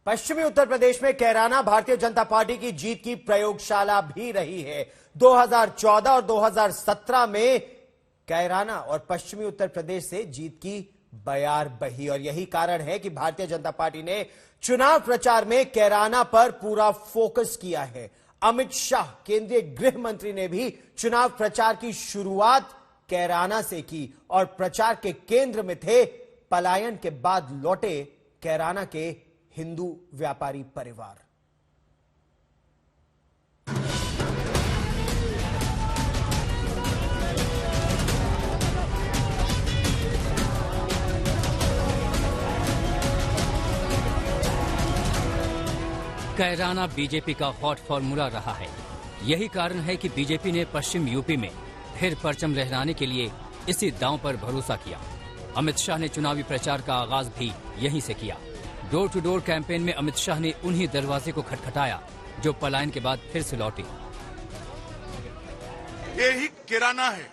पश्चिमी उत्तर प्रदेश में कैराना भारतीय जनता पार्टी की जीत की प्रयोगशाला भी रही है। 2014 और 2017 में कैराना और पश्चिमी उत्तर प्रदेश से जीत की बयार बही और यही कारण है कि भारतीय जनता पार्टी ने चुनाव प्रचार में कैराना पर पूरा फोकस किया है। अमित शाह केंद्रीय गृह मंत्री ने भी चुनाव प्रचार की शुरुआत कैराना से की और प्रचार के केंद्र में थे पलायन के बाद लौटे कैराना के हिंदू व्यापारी परिवार। कैराना बीजेपी का हॉट फॉर्मूला रहा है। यही कारण है कि बीजेपी ने पश्चिम यूपी में फिर परचम लहराने के लिए इसी दांव पर भरोसा किया। अमित शाह ने चुनावी प्रचार का आगाज भी यहीं से किया। डोर टू डोर कैंपेन में अमित शाह ने उन्हीं दरवाजे को खटखटाया जो पलायन के बाद फिर से लौटे। यही कैराना है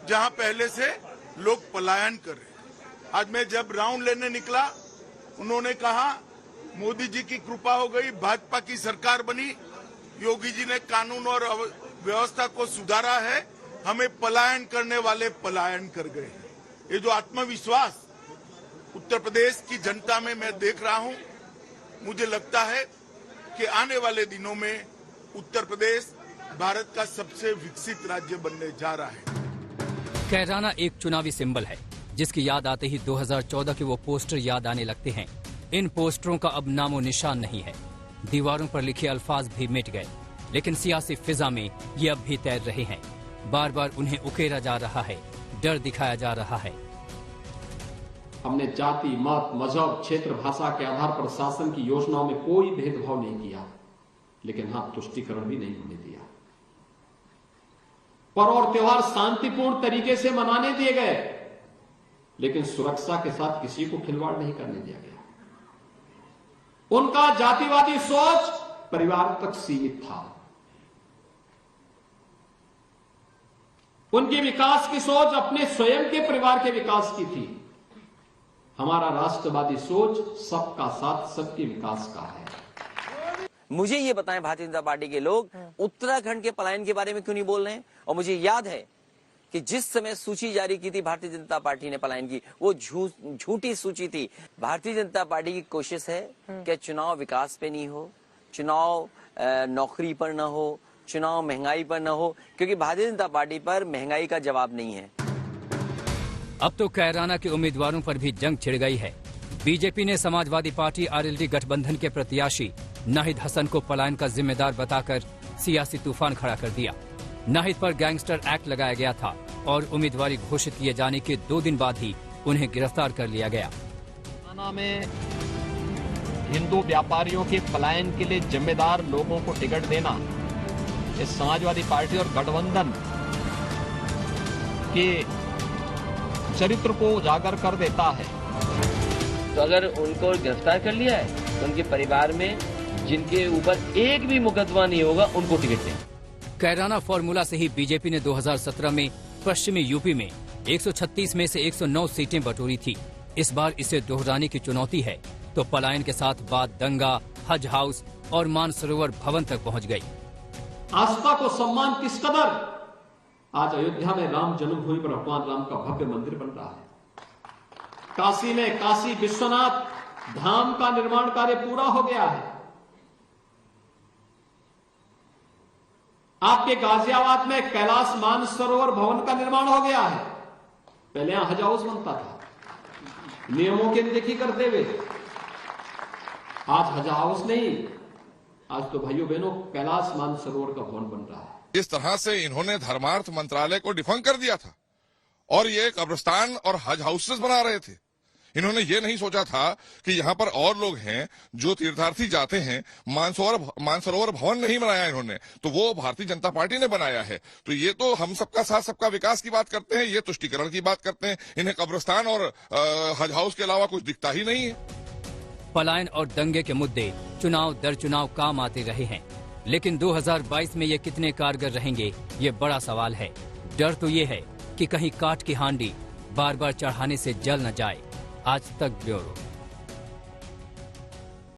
जहां पहले से लोग पलायन कर रहे। आज मैं जब राउंड लेने निकला, उन्होंने कहा मोदी जी की कृपा हो गई, भाजपा की सरकार बनी, योगी जी ने कानून और व्यवस्था को सुधारा है, हमें पलायन करने वाले पलायन कर गए। ये जो आत्मविश्वास उत्तर प्रदेश की जनता में मैं देख रहा हूं, मुझे लगता है कि आने वाले दिनों में उत्तर प्रदेश भारत का सबसे विकसित राज्य बनने जा रहा है। कैराना एक चुनावी सिंबल है जिसकी याद आते ही 2014 के वो पोस्टर याद आने लगते हैं। इन पोस्टरों का अब नामो निशान नहीं है। दीवारों पर लिखे अल्फाज भी मिट गए, लेकिन सियासी फिजा में ये अब भी तैर रहे हैं। बार बार उन्हें उकेरा जा रहा है, डर दिखाया जा रहा है। हमने जाति, मत, मजहब, क्षेत्र, भाषा के आधार पर शासन की योजनाओं में कोई भेदभाव नहीं किया, लेकिन हां तुष्टीकरण भी नहीं होने दिया। पर्व और त्योहार शांतिपूर्ण तरीके से मनाने दिए गए, लेकिन सुरक्षा के साथ किसी को खिलवाड़ नहीं करने दिया गया। उनका जातिवादी सोच परिवार तक सीमित था। उनकी विकास की सोच अपने स्वयं के परिवार के विकास की थी। हमारा राष्ट्रवादी सोच सबका साथ सबके विकास का है। मुझे ये बताएं, भारतीय जनता पार्टी के लोग उत्तराखंड के पलायन के बारे में क्यों नहीं बोल रहे हैं? और मुझे याद है कि जिस समय सूची जारी की थी भारतीय जनता पार्टी ने पलायन की, वो झूठी सूची थी। भारतीय जनता पार्टी की कोशिश है कि चुनाव विकास पे नहीं हो, चुनाव नौकरी पर न हो, चुनाव महंगाई पर न हो, क्योंकि भारतीय जनता पार्टी पर महंगाई का जवाब नहीं है। अब तो कैराना के उम्मीदवारों पर भी जंग छिड़ गई है। बीजेपी ने समाजवादी पार्टी आरएलडी गठबंधन के प्रत्याशी नाहिद हसन को पलायन का जिम्मेदार बताकर सियासी तूफान खड़ा कर दिया। नाहिद पर गैंगस्टर एक्ट लगाया गया था और उम्मीदवारी घोषित किए जाने के 2 दिन बाद ही उन्हें गिरफ्तार कर लिया गया। कैराना में हिंदू व्यापारियों के पलायन के लिए जिम्मेदार लोगों को टिकट देना इस समाजवादी पार्टी और गठबंधन के चरित्र को उजागर कर देता है। तो अगर उनको गिरफ्तार कर लिया है तो उनके परिवार में जिनके ऊपर एक भी मुकदमा नहीं होगा, उनको टिकट दें। कैराना फॉर्मूला से ही बीजेपी ने 2017 में पश्चिमी यूपी में 136 में से 109 सीटें बटोरी थी। इस बार इसे दोहराने की चुनौती है तो पलायन के साथ बात दंगा, हज हाउस और मानसरोवर भवन तक पहुंच गई। आस्था को सम्मान किस कदर आज अयोध्या में राम जन्मभूमि पर भगवान राम का भव्य मंदिर बन रहा है। काशी में काशी विश्वनाथ धाम का निर्माण कार्य पूरा हो गया है। आपके गाजियाबाद में कैलाश मानसरोवर भवन का निर्माण हो गया है। पहले यहां हज हाउस बनता था, नियमों की अनदेखी करते हुए। आज हज हाउस नहीं, आज तो भाइयों बहनों कैलाश मानसरोवर का भवन बन रहा है। इस तरह से इन्होंने धर्मार्थ मंत्रालय को डिफंक कर दिया था और ये कब्रिस्तान और हज हाउसेस बना रहे थे। इन्होंने ये नहीं सोचा था कि यहाँ पर और लोग हैं जो तीर्थार्थी जाते हैं। मानसरोवर भवन नहीं बनाया इन्होंने, तो वो भारतीय जनता पार्टी ने बनाया है। तो ये तो हम सबका साथ सबका विकास की बात करते हैं, ये तुष्टीकरण की बात करते हैं। इन्हें कब्रिस्तान और हज हाउस के अलावा कुछ दिखता ही नहीं है। पलायन और दंगे के मुद्दे चुनाव दर चुनाव काम आते रहे हैं, लेकिन 2022 में ये कितने कारगर रहेंगे, ये बड़ा सवाल है। डर तो ये है कि कहीं काठ की हांडी बार बार चढ़ाने से जल न जाए। आज तक ब्यूरो।